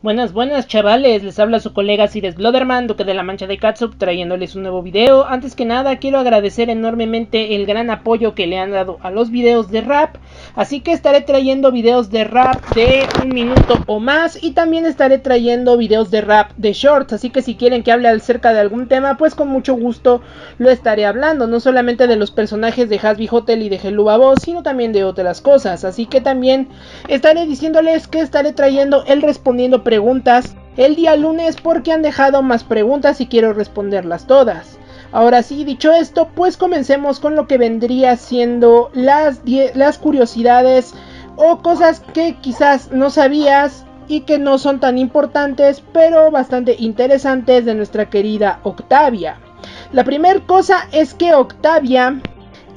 Buenas, buenas chavales, les habla su colega Cires Bloderman, Duque de la Mancha de Catsup, trayéndoles un nuevo video. Antes que nada quiero agradecer enormemente el gran apoyo que le han dado a los videos de rap, así que estaré trayendo videos de rap de 1 minuto o más, y también estaré trayendo videos de rap de shorts, así que si quieren que hable acerca de algún tema, pues con mucho gusto lo estaré hablando, no solamente de los personajes de Hazbin Hotel y de Hello Boss, sino también de otras cosas, así que también estaré diciéndoles que estaré trayendo el respondiendo preguntas el día lunes porque han dejado más preguntas y quiero responderlas todas. Ahora sí, dicho esto, pues comencemos con lo que vendría siendo las curiosidades o cosas que quizás no sabías y que no son tan importantes, pero bastante interesantes de nuestra querida Octavia. La primera cosa es que Octavia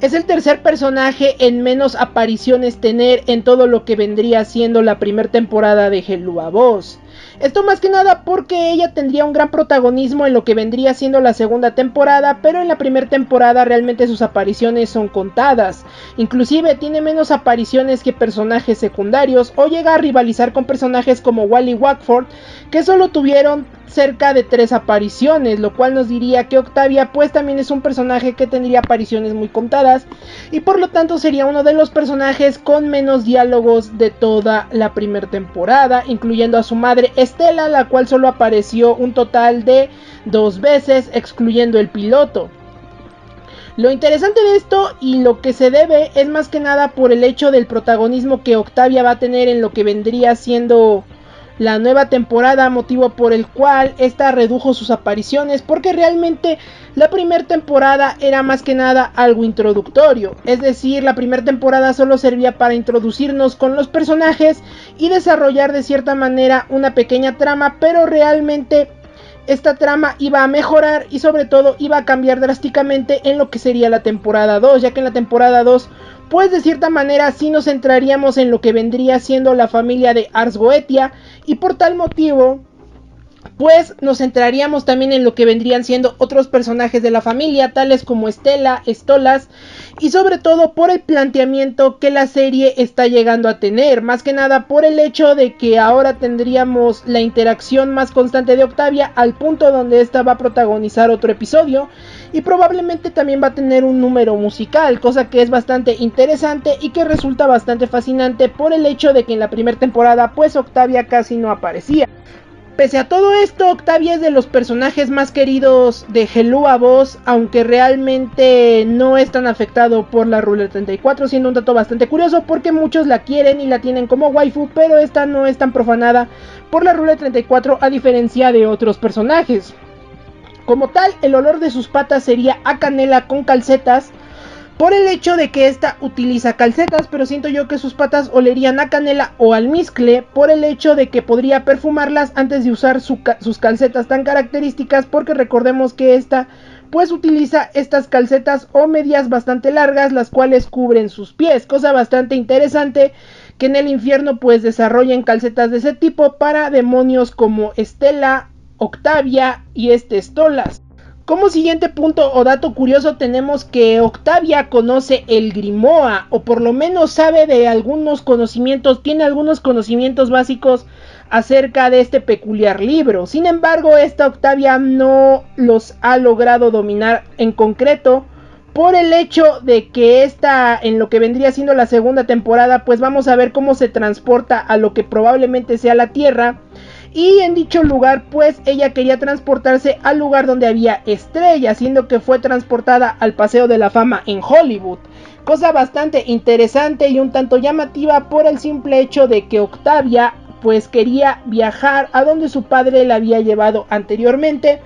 es el tercer personaje en menos apariciones tener en todo lo que vendría siendo la primera temporada de Hello Boss. Esto más que nada porque ella tendría un gran protagonismo en lo que vendría siendo la segunda temporada, pero en la primera temporada realmente sus apariciones son contadas. Inclusive tiene menos apariciones que personajes secundarios o llega a rivalizar con personajes como Wally Wackford, que solo tuvieron cerca de 3 apariciones, lo cual nos diría que Octavia pues también es un personaje que tendría apariciones muy contadas y por lo tanto sería uno de los personajes con menos diálogos de toda la primera temporada, incluyendo a su madre Estela, la cual solo apareció un total de 2 veces, excluyendo el piloto. Lo interesante de esto y lo que se debe es más que nada por el hecho del protagonismo que Octavia va a tener en lo que vendría siendo la nueva temporada, motivo por el cual esta redujo sus apariciones, porque realmente la primera temporada era más que nada algo introductorio, es decir, la primera temporada solo servía para introducirnos con los personajes y desarrollar de cierta manera una pequeña trama, pero realmente esta trama iba a mejorar y sobre todo iba a cambiar drásticamente en lo que sería la temporada 2, ya que en la temporada 2 pues de cierta manera sí nos centraríamos en lo que vendría siendo la familia de Ars Goetia, y por tal motivo pues nos centraríamos también en lo que vendrían siendo otros personajes de la familia, tales como Estela, Stolas, y sobre todo por el planteamiento que la serie está llegando a tener, más que nada por el hecho de que ahora tendríamos la interacción más constante de Octavia, al punto donde esta va a protagonizar otro episodio, y probablemente también va a tener un número musical, cosa que es bastante interesante y que resulta bastante fascinante por el hecho de que en la primera temporada pues Octavia casi no aparecía. Pese a todo esto, Octavia es de los personajes más queridos de Hello Boss, aunque realmente no es tan afectado por la Rule 34, siendo un dato bastante curioso porque muchos la quieren y la tienen como waifu, pero esta no es tan profanada por la Rule 34 a diferencia de otros personajes. Como tal, el olor de sus patas sería a canela con calcetas, por el hecho de que esta utiliza calcetas, pero siento yo que sus patas olerían a canela o almizcle, por el hecho de que podría perfumarlas antes de usar sus calcetas tan características, porque recordemos que esta pues utiliza estas calcetas o medias bastante largas, las cuales cubren sus pies, cosa bastante interesante que en el infierno pues desarrollen calcetas de ese tipo para demonios como Estela, Octavia y Stolas. Como siguiente punto o dato curioso tenemos que Octavia conoce el Grimoire, o por lo menos sabe de algunos conocimientos, tiene algunos conocimientos básicos acerca de este peculiar libro. Sin embargo, esta Octavia no los ha logrado dominar en concreto, por el hecho de que esta, en lo que vendría siendo la segunda temporada, pues vamos a ver cómo se transporta a lo que probablemente sea la Tierra. Y en dicho lugar pues ella quería transportarse al lugar donde había estrellas, siendo que fue transportada al Paseo de la Fama en Hollywood, cosa bastante interesante y un tanto llamativa por el simple hecho de que Octavia pues quería viajar a donde su padre la había llevado anteriormente,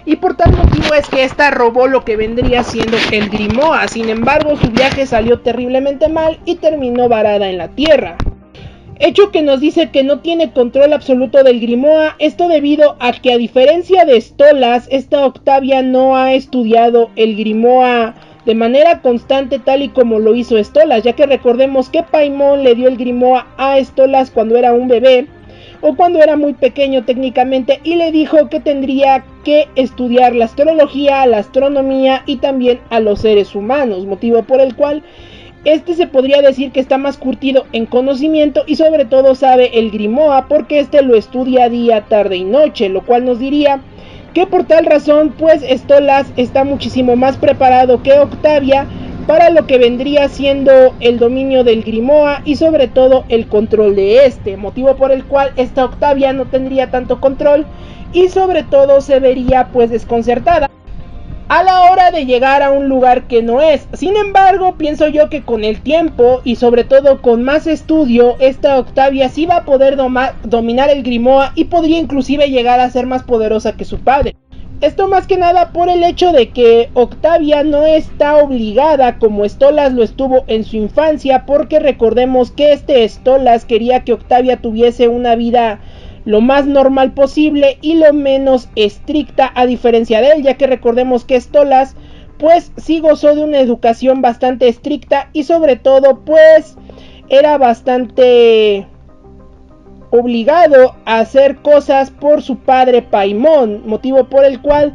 y por tal motivo es que esta robó lo que vendría siendo el Grimoire. Sin embargo, su viaje salió terriblemente mal y terminó varada en la tierra, hecho que nos dice que no tiene control absoluto del Grimoire, esto debido a que a diferencia de Stolas, esta Octavia no ha estudiado el Grimoire de manera constante tal y como lo hizo Stolas, ya que recordemos que Paimon le dio el Grimoire a Stolas cuando era un bebé, o cuando era muy pequeño técnicamente, y le dijo que tendría que estudiar la astrología, la astronomía y también a los seres humanos, motivo por el cual Este se podría decir que está más curtido en conocimiento y sobre todo sabe el Grimoire porque este lo estudia día, tarde y noche, lo cual nos diría que por tal razón pues Stolas está muchísimo más preparado que Octavia para lo que vendría siendo el dominio del Grimoire y sobre todo el control de este, motivo por el cual esta Octavia no tendría tanto control y sobre todo se vería pues desconcertada a la hora de llegar a un lugar que no es. Sin embargo, pienso yo que con el tiempo y sobre todo con más estudio, esta Octavia sí va a poder dominar el Grimoire y podría inclusive llegar a ser más poderosa que su padre. Esto más que nada por el hecho de que Octavia no está obligada como Stolas lo estuvo en su infancia, porque recordemos que este Stolas quería que Octavia tuviese una vida lo más normal posible y lo menos estricta a diferencia de él, ya que recordemos que Stolas pues sí gozó de una educación bastante estricta y sobre todo pues era bastante obligado a hacer cosas por su padre Paimon, motivo por el cual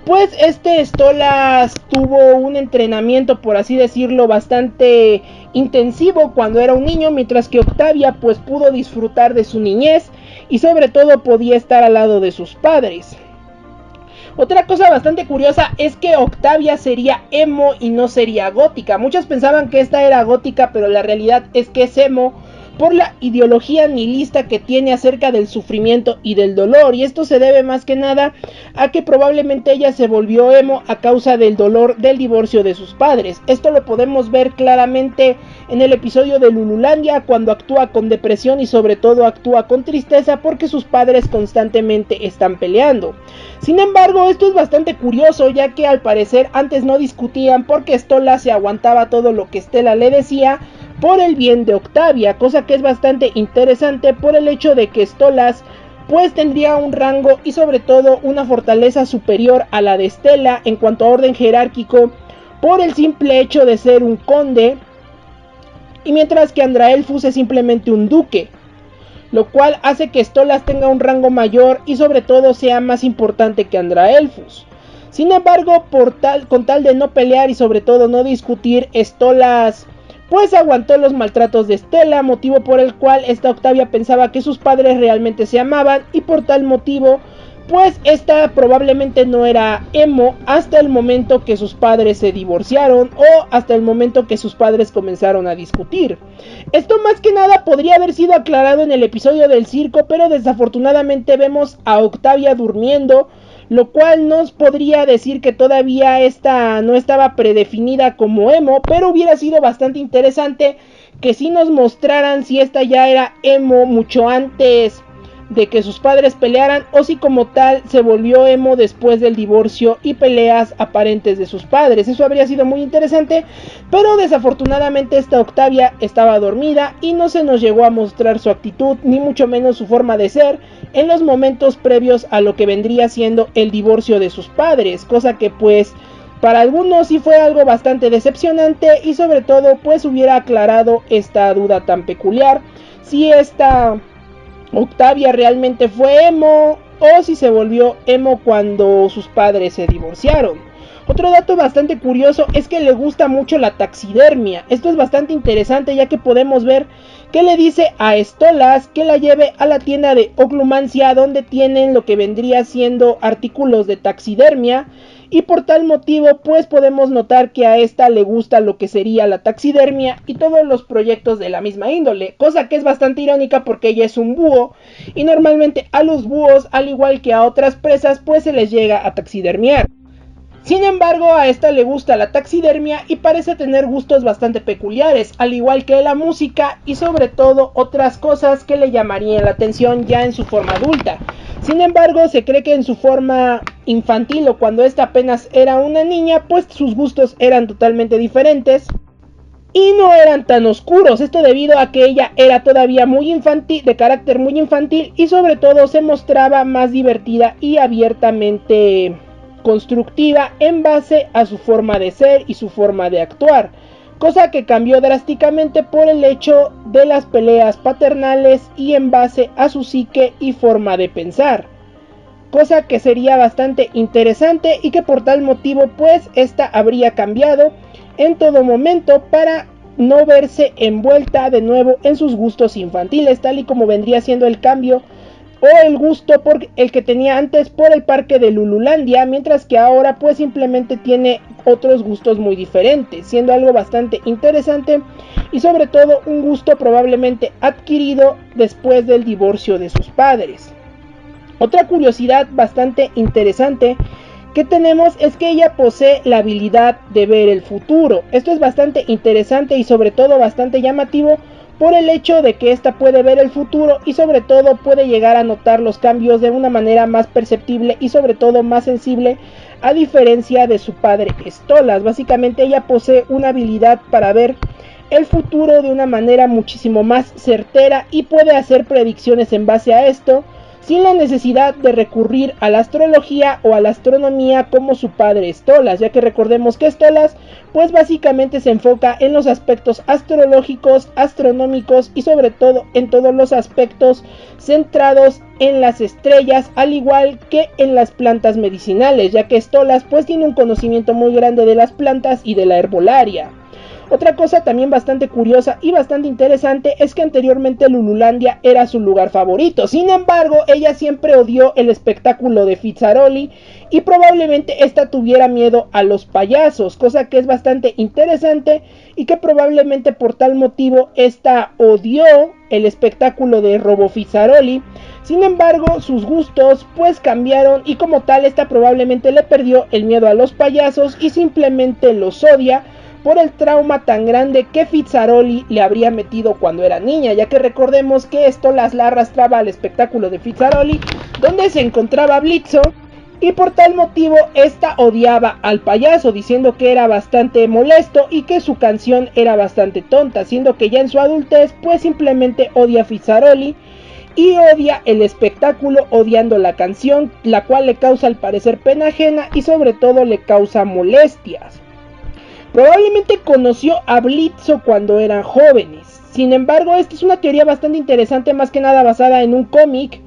pues este Stolas tuvo un entrenamiento, por así decirlo, bastante intensivo cuando era un niño, mientras que Octavia pues pudo disfrutar de su niñez y sobre todo podía estar al lado de sus padres. Otra cosa bastante curiosa es que Octavia sería emo y no sería gótica. Muchos pensaban que esta era gótica, pero la realidad es que es emo por la ideología nihilista que tiene acerca del sufrimiento y del dolor, y esto se debe más que nada a que probablemente ella se volvió emo a causa del dolor del divorcio de sus padres. Esto lo podemos ver claramente en el episodio de Lululandia, cuando actúa con depresión y sobre todo actúa con tristeza porque sus padres constantemente están peleando. Sin embargo, esto es bastante curioso, ya que al parecer antes no discutían porque Stolas se aguantaba todo lo que Stella le decía por el bien de Octavia, cosa que es bastante interesante por el hecho de que Stolas pues tendría un rango y sobre todo una fortaleza superior a la de Stella en cuanto a orden jerárquico por el simple hecho de ser un conde, y mientras que Andraelfus es simplemente un duque, lo cual hace que Stolas tenga un rango mayor y sobre todo sea más importante que Andraelfus. Sin embargo, con tal de no pelear y sobre todo no discutir, Stolas pues aguantó los maltratos de Stella, motivo por el cual esta Octavia pensaba que sus padres realmente se amaban, y por tal motivo pues esta probablemente no era emo hasta el momento que sus padres se divorciaron o hasta el momento que sus padres comenzaron a discutir. Esto más que nada podría haber sido aclarado en el episodio del circo, pero desafortunadamente vemos a Octavia durmiendo, lo cual nos podría decir que todavía esta no estaba predefinida como emo, pero hubiera sido bastante interesante que sí nos mostraran si esta ya era emo mucho antes de que sus padres pelearan, o si como tal se volvió emo después del divorcio y peleas aparentes de sus padres. Eso habría sido muy interesante, pero desafortunadamente esta Octavia estaba dormida y no se nos llegó a mostrar su actitud, ni mucho menos su forma de ser, en los momentos previos a lo que vendría siendo el divorcio de sus padres, cosa que pues para algunos sí fue algo bastante decepcionante y sobre todo pues hubiera aclarado esta duda tan peculiar, si esta Octavia realmente fue emo o si se volvió emo cuando sus padres se divorciaron. Otro dato bastante curioso es que le gusta mucho la taxidermia. Esto es bastante interesante, ya que podemos ver que le dice a Stolas que la lleve a la tienda de Oclumancia, donde tienen lo que vendría siendo artículos de taxidermia, y por tal motivo pues podemos notar que a esta le gusta lo que sería la taxidermia y todos los proyectos de la misma índole, cosa que es bastante irónica porque ella es un búho y normalmente a los búhos, al igual que a otras presas, pues se les llega a taxidermiar. Sin embargo, a esta le gusta la taxidermia y parece tener gustos bastante peculiares, al igual que la música y sobre todo otras cosas que le llamarían la atención ya en su forma adulta. Sin embargo, se cree que en su forma infantil o cuando esta apenas era una niña, pues sus gustos eran totalmente diferentes y no eran tan oscuros. Esto debido a que ella era todavía muy infantil, de carácter muy infantil, y sobre todo se mostraba más divertida y abiertamente constructiva en base a su forma de ser y su forma de actuar, cosa que cambió drásticamente por el hecho de las peleas paternales y en base a su psique y forma de pensar, cosa que sería bastante interesante y que por tal motivo pues esta habría cambiado en todo momento para no verse envuelta de nuevo en sus gustos infantiles, tal y como vendría siendo el cambio o el gusto por el que tenía antes por el parque de Lululandia, mientras que ahora pues simplemente tiene otros gustos muy diferentes, siendo algo bastante interesante y sobre todo un gusto probablemente adquirido después del divorcio de sus padres. Otra curiosidad bastante interesante que tenemos es que ella posee la habilidad de ver el futuro. Esto es bastante interesante y sobre todo bastante llamativo por el hecho de que ésta puede ver el futuro y sobre todo puede llegar a notar los cambios de una manera más perceptible y sobre todo más sensible, a diferencia de su padre Stolas. Básicamente ella posee una habilidad para ver el futuro de una manera muchísimo más certera y puede hacer predicciones en base a esto, sin la necesidad de recurrir a la astrología o a la astronomía como su padre Stolas, ya que recordemos que Stolas pues básicamente se enfoca en los aspectos astrológicos, astronómicos y sobre todo en todos los aspectos centrados en las estrellas, al igual que en las plantas medicinales, ya que Stolas pues tiene un conocimiento muy grande de las plantas y de la herbolaria. Otra cosa también bastante curiosa y bastante interesante es que anteriormente Lululandia era su lugar favorito. Sin embargo, ella siempre odió el espectáculo de Fitzaroli y probablemente esta tuviera miedo a los payasos, cosa que es bastante interesante y que probablemente por tal motivo esta odió el espectáculo de Robo Fitzaroli. Sin embargo, sus gustos pues cambiaron y como tal esta probablemente le perdió el miedo a los payasos y simplemente los odia por el trauma tan grande que Fitzaroli le habría metido cuando era niña, ya que recordemos que esto la arrastraba al espectáculo de Fitzaroli, donde se encontraba Blitzo, y por tal motivo esta odiaba al payaso, diciendo que era bastante molesto y que su canción era bastante tonta, siendo que ya en su adultez pues simplemente odia a Fitzaroli y odia el espectáculo, odiando la canción, la cual le causa al parecer pena ajena y sobre todo le causa molestias. Probablemente conoció a Blitzo cuando eran jóvenes. Sin embargo, esta es una teoría bastante interesante, más que nada basada en un cómic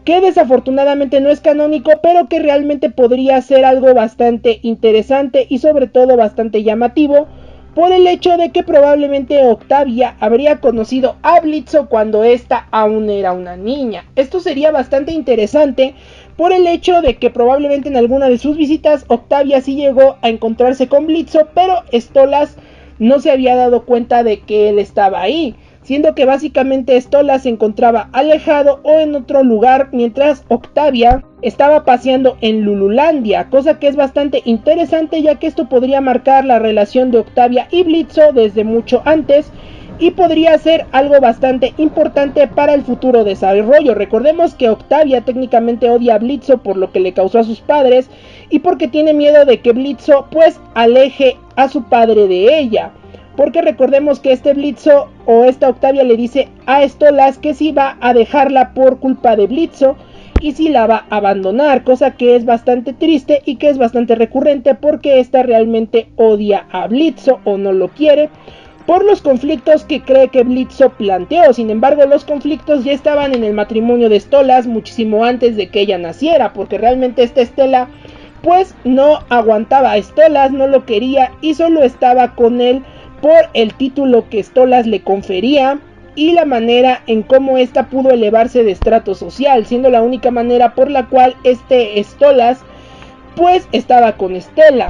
que desafortunadamente no es canónico, pero que realmente podría ser algo bastante interesante y sobre todo bastante llamativo, por el hecho de que probablemente Octavia habría conocido a Blitzo cuando ésta aún era una niña. Esto sería bastante interesante por el hecho de que probablemente en alguna de sus visitas Octavia sí llegó a encontrarse con Blitzo, pero Stolas no se había dado cuenta de que él estaba ahí, siendo que básicamente Stolas se encontraba alejado o en otro lugar mientras Octavia estaba paseando en Lululandia, cosa que es bastante interesante, ya que esto podría marcar la relación de Octavia y Blitzo desde mucho antes y podría ser algo bastante importante para el futuro desarrollo. Recordemos que Octavia técnicamente odia a Blitzo por lo que le causó a sus padres y porque tiene miedo de que Blitzo pues aleje a su padre de ella, porque recordemos que este Blitzo o esta Octavia le dice a Stolas que sí va a dejarla por culpa de Blitzo y sí la va a abandonar, cosa que es bastante triste y que es bastante recurrente porque esta realmente odia a Blitzo o no lo quiere por los conflictos que cree que Blitzo planteó. Sin embargo, los conflictos ya estaban en el matrimonio de Stolas muchísimo antes de que ella naciera, porque realmente esta Stella pues no aguantaba a Stolas, no lo quería y solo estaba con él por el título que Stolas le confería y la manera en cómo ésta pudo elevarse de estrato social, siendo la única manera por la cual Stolas pues estaba con Stella,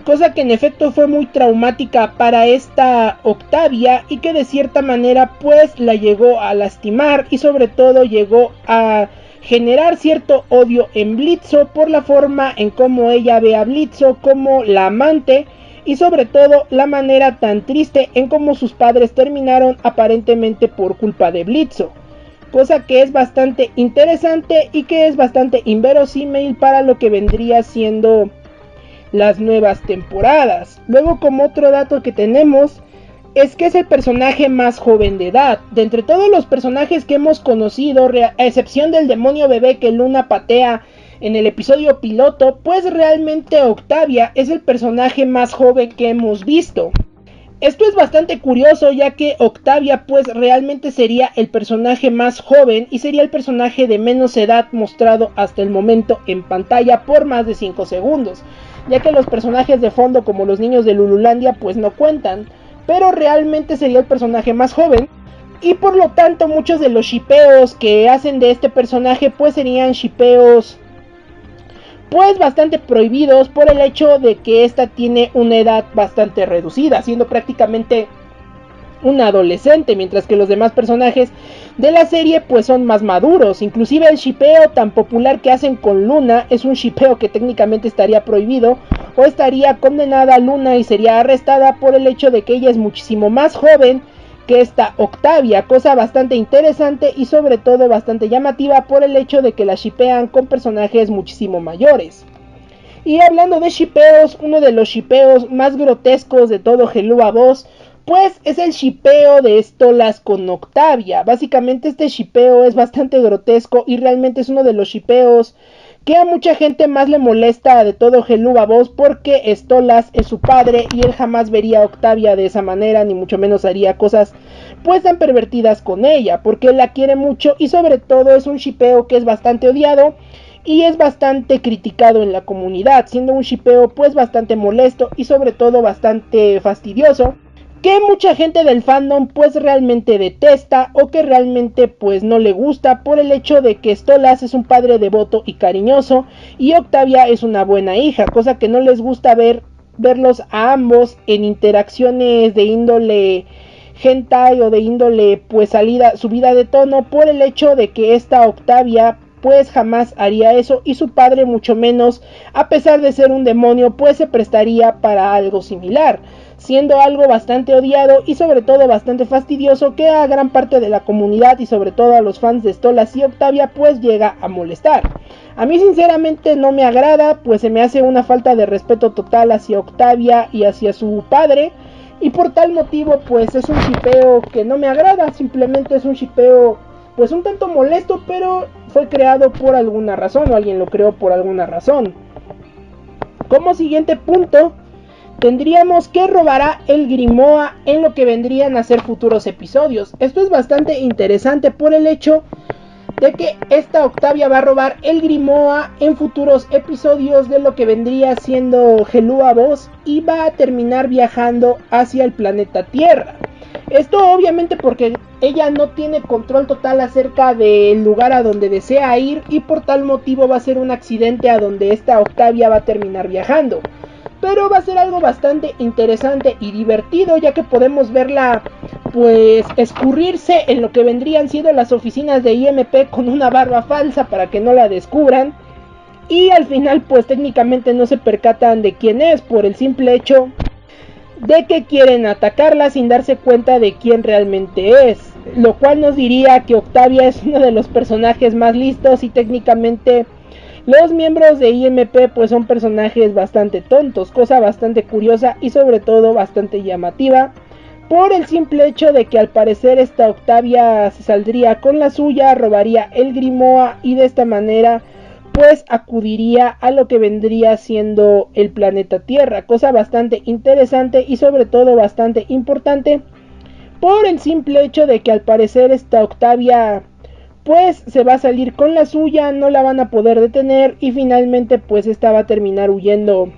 cosa que en efecto fue muy traumática para esta Octavia y que de cierta manera pues la llegó a lastimar y sobre todo llegó a generar cierto odio en Blitzo por la forma en cómo ella ve a Blitzo como la amante y sobre todo la manera tan triste en cómo sus padres terminaron aparentemente por culpa de Blitzo, cosa que es bastante interesante y que es bastante inverosímil para lo que vendría siendo las nuevas temporadas. Luego, como otro dato que tenemos es que es el personaje más joven de edad. De entre todos los personajes que hemos conocido, a excepción del demonio bebé que Luna patea en el episodio piloto, pues realmente Octavia es el personaje más joven que hemos visto. Esto es bastante curioso, ya que Octavia pues realmente sería el personaje más joven y sería el personaje de menos edad mostrado hasta el momento en pantalla por más de 5 segundos, ya que los personajes de fondo como los niños de Lululandia pues no cuentan. pero realmente sería el personaje más joven. Y por lo tanto muchos de los shippeos que hacen de este personaje pues serían shippeos pues bastante prohibidos por el hecho de que esta tiene una edad bastante reducida, siendo prácticamente una adolescente, mientras que los demás personajes de la serie pues son más maduros. Inclusive el shippeo tan popular que hacen con Luna es un shippeo que técnicamente estaría prohibido o estaría condenada a Luna y sería arrestada por el hecho de que ella es muchísimo más joven que esta Octavia, cosa bastante interesante y sobre todo bastante llamativa por el hecho de que la shippean con personajes muchísimo mayores. Y hablando de shippeos, uno de los shippeos más grotescos de todo Hello a Boss pues es el shippeo de Stolas con Octavia. Básicamente este shippeo es bastante grotesco y realmente es uno de los shippeos que a mucha gente más le molesta de todo Hello a Boss, porque Stolas es su padre y él jamás vería a Octavia de esa manera, ni mucho menos haría cosas pues tan pervertidas con ella, porque él la quiere mucho y sobre todo es un shippeo que es bastante odiado y es bastante criticado en la comunidad, siendo un shippeo pues bastante molesto y sobre todo bastante fastidioso, que mucha gente del fandom pues realmente detesta o que realmente pues no le gusta por el hecho de que Stolas es un padre devoto y cariñoso y Octavia es una buena hija, cosa que no les gusta verlos a ambos en interacciones de índole hentai o de índole pues subida de tono, por el hecho de que esta Octavia pues jamás haría eso y su padre mucho menos, a pesar de ser un demonio pues se prestaría para algo similar, siendo algo bastante odiado y sobre todo bastante fastidioso que a gran parte de la comunidad y sobre todo a los fans de Stolas y Octavia pues llega a molestar. A mí sinceramente no me agrada, pues se me hace una falta de respeto total hacia Octavia y hacia su padre, y por tal motivo pues es un shippeo que no me agrada, simplemente es un shippeo pues un tanto molesto, pero fue creado por alguna razón o alguien lo creó por alguna razón. Como siguiente punto tendríamos que robará el Grimoa en lo que vendrían a ser futuros episodios. Esto es bastante interesante por el hecho de que esta Octavia va a robar el Grimoa en futuros episodios de lo que vendría siendo Hello a Boss y va a terminar viajando hacia el planeta Tierra. Esto obviamente porque ella no tiene control total acerca del lugar a donde desea ir y por tal motivo va a ser un accidente a donde esta Octavia va a terminar viajando. Pero va a ser algo bastante interesante y divertido, ya que podemos verla pues escurrirse en lo que vendrían siendo las oficinas de IMP con una barba falsa para que no la descubran, y al final pues técnicamente no se percatan de quién es por el simple hecho de que quieren atacarla sin darse cuenta de quién realmente es, lo cual nos diría que Octavia es uno de los personajes más listos y técnicamente los miembros de IMP pues son personajes bastante tontos, cosa bastante curiosa y sobre todo bastante llamativa, por el simple hecho de que al parecer esta Octavia se saldría con la suya, robaría el Grimoa y de esta manera pues acudiría a lo que vendría siendo el planeta Tierra, cosa bastante interesante y sobre todo bastante importante, por el simple hecho de que al parecer esta Octavia pues se va a salir con la suya, no la van a poder detener y finalmente pues esta va a terminar huyendo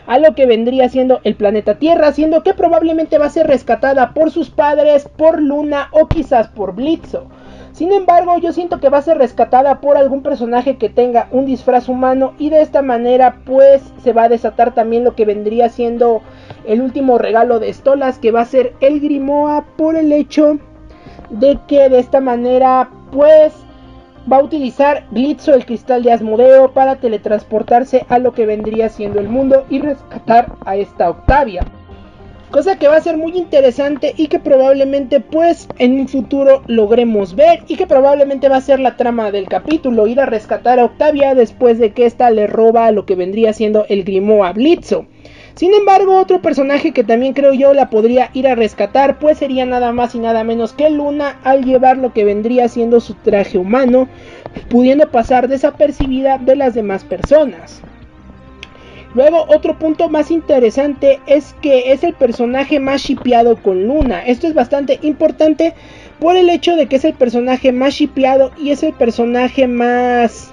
a lo que vendría siendo el planeta Tierra, siendo que probablemente va a ser rescatada por sus padres, por Luna o quizás por Blitzo. Sin embargo, yo siento que va a ser rescatada por algún personaje que tenga un disfraz humano y de esta manera pues se va a desatar también lo que vendría siendo el último regalo de Stolas, que va a ser el Grimoa, por el hecho de que de esta manera pues va a utilizar Blitzo el cristal de Asmodeo para teletransportarse a lo que vendría siendo el mundo y rescatar a esta Octavia, cosa que va a ser muy interesante y que probablemente pues en un futuro logremos ver y que probablemente va a ser la trama del capítulo, ir a rescatar a Octavia después de que esta le roba lo que vendría siendo el Grimoa a Blitzo. Sin embargo, otro personaje que también creo yo la podría ir a rescatar pues sería nada más y nada menos que Luna, al llevar lo que vendría siendo su traje humano, pudiendo pasar desapercibida de las demás personas. Luego, otro punto más interesante es que es el personaje más shippeado con Luna. Esto es bastante importante por el hecho de que es el personaje más shippeado y es el personaje más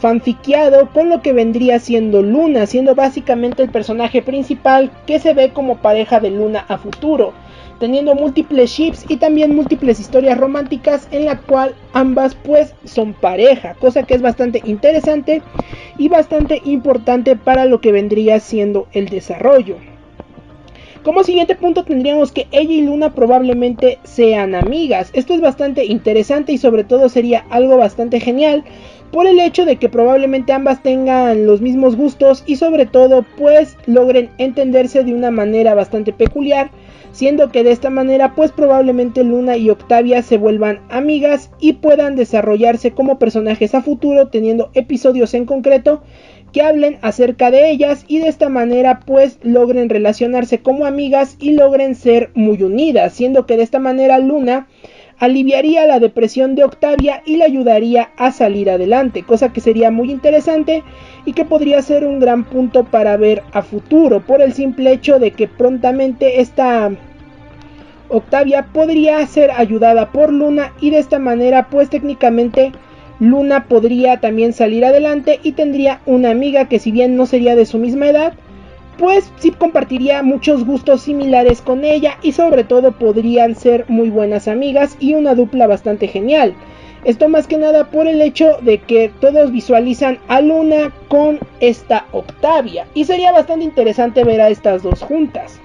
fanfiqueado con lo que vendría siendo Luna, siendo básicamente el personaje principal que se ve como pareja de Luna a futuro, teniendo múltiples ships y también múltiples historias románticas en la cual ambas pues son pareja, cosa que es bastante interesante y bastante importante para lo que vendría siendo el desarrollo. Como siguiente punto tendríamos que ella y Luna probablemente sean amigas. Esto es bastante interesante y sobre todo sería algo bastante genial por el hecho de que probablemente ambas tengan los mismos gustos y sobre todo pues logren entenderse de una manera bastante peculiar, siendo que de esta manera pues probablemente Luna y Octavia se vuelvan amigas y puedan desarrollarse como personajes a futuro, teniendo episodios en concreto que hablen acerca de ellas y de esta manera pues logren relacionarse como amigas y logren ser muy unidas, siendo que de esta manera Luna aliviaría la depresión de Octavia y le ayudaría a salir adelante, cosa que sería muy interesante y que podría ser un gran punto para ver a futuro, por el simple hecho de que prontamente esta Octavia podría ser ayudada por Luna y de esta manera pues técnicamente Luna podría también salir adelante y tendría una amiga que si bien no sería de su misma edad, pues sí compartiría muchos gustos similares con ella y sobre todo podrían ser muy buenas amigas y una dupla bastante genial. Esto más que nada por el hecho de que todos visualizan a Luna con esta Octavia y sería bastante interesante ver a estas dos juntas.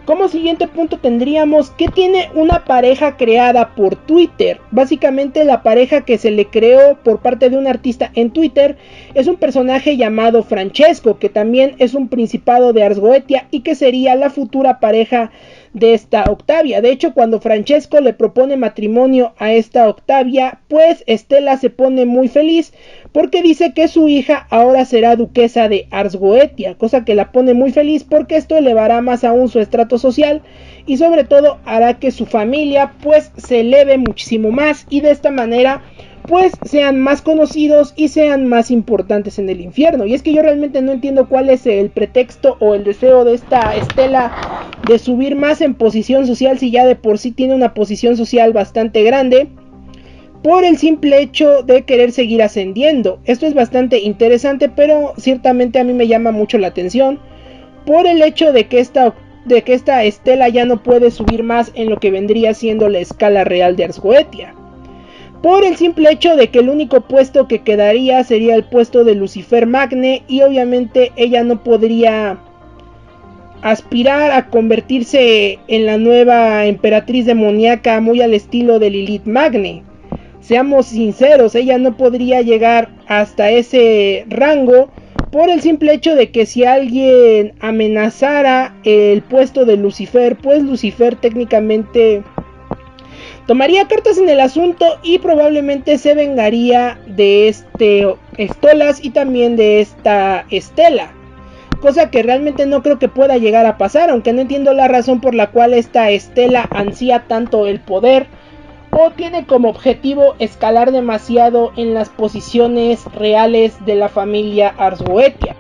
Como siguiente punto tendríamos que tiene una pareja creada por Twitter. Básicamente la pareja que se le creó por parte de un artista en Twitter es un personaje llamado Francesco, que también es un principado de Ars Goetia y que sería la futura pareja de esta Octavia. De hecho, cuando Francesco le propone matrimonio a esta Octavia, pues Stella se pone muy feliz porque dice que su hija ahora será duquesa de Ars Goetia, cosa que la pone muy feliz porque esto elevará más aún su estrato social y sobre todo hará que su familia pues se eleve muchísimo más y de esta manera pues sean más conocidos y sean más importantes en el infierno. Y es que yo realmente no entiendo cuál es el pretexto o el deseo de esta Stella de subir más en posición social si ya de por sí tiene una posición social bastante grande, por el simple hecho de querer seguir ascendiendo. Esto es bastante interesante, pero ciertamente a mí me llama mucho la atención por el hecho de que esta Stella ya no puede subir más en lo que vendría siendo la escala real de Ars Goetia, por el simple hecho de que el único puesto que quedaría sería el puesto de Lucifer Magne y obviamente ella no podría aspirar a convertirse en la nueva emperatriz demoníaca muy al estilo de Lilith Magne. Seamos sinceros, ella no podría llegar hasta ese rango por el simple hecho de que si alguien amenazara el puesto de Lucifer, pues Lucifer técnicamente tomaría cartas en el asunto y probablemente se vengaría de este Stolas y también de esta Stella, cosa que realmente no creo que pueda llegar a pasar, aunque no entiendo la razón por la cual esta Stella ansía tanto el poder o tiene como objetivo escalar demasiado en las posiciones reales de la familia Ars Goetia,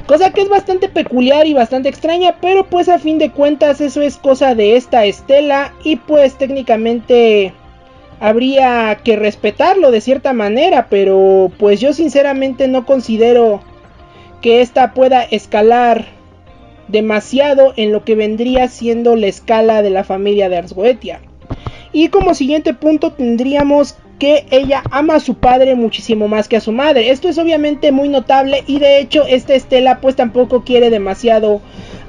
cosa que es bastante peculiar y bastante extraña, pero pues a fin de cuentas eso es cosa de esta Stella y pues técnicamente habría que respetarlo de cierta manera, pero pues yo sinceramente no considero que esta pueda escalar demasiado en lo que vendría siendo la escala de la familia de Ars Goetia. Y como siguiente punto tendríamos que ella ama a su padre muchísimo más que a su madre. Esto es obviamente muy notable y de hecho esta Stella pues tampoco quiere demasiado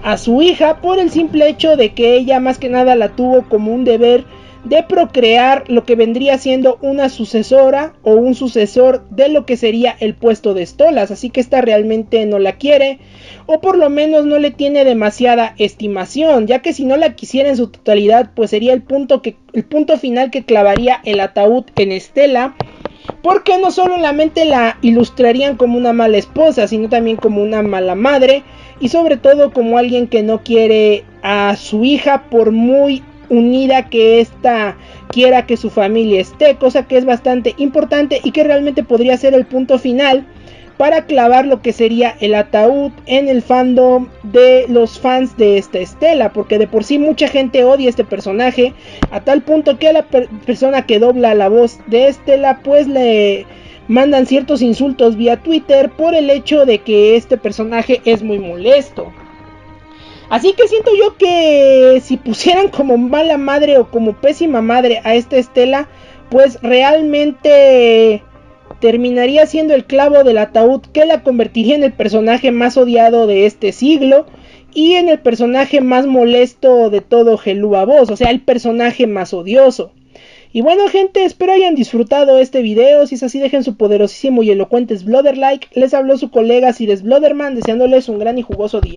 a su hija por el simple hecho de que ella más que nada la tuvo como un deber de procrear lo que vendría siendo una sucesora o un sucesor de lo que sería el puesto de Stolas, así que esta realmente no la quiere o por lo menos no le tiene demasiada estimación, ya que si no la quisiera en su totalidad pues sería el punto final que clavaría el ataúd en Stella, porque no solo en la mente la ilustrarían como una mala esposa, sino también como una mala madre y sobre todo como alguien que no quiere a su hija por muy unida que ésta quiera que su familia esté, cosa que es bastante importante y que realmente podría ser el punto final para clavar lo que sería el ataúd en el fandom de los fans de esta Stella, porque de por sí mucha gente odia este personaje a tal punto que a la persona que dobla la voz de Stella pues le mandan ciertos insultos vía Twitter por el hecho de que este personaje es muy molesto. Así que siento yo que si pusieran como mala madre o como pésima madre a esta Estela, pues realmente terminaría siendo el clavo del ataúd que la convertiría en el personaje más odiado de este siglo y en el personaje más molesto de todo Helluva Boss, o sea, el personaje más odioso. Y bueno, gente, espero hayan disfrutado este video. Si es así, dejen su poderosísimo y elocuente Sblooder like. Les habló su colega Sires Blooderman, deseándoles un gran y jugoso día.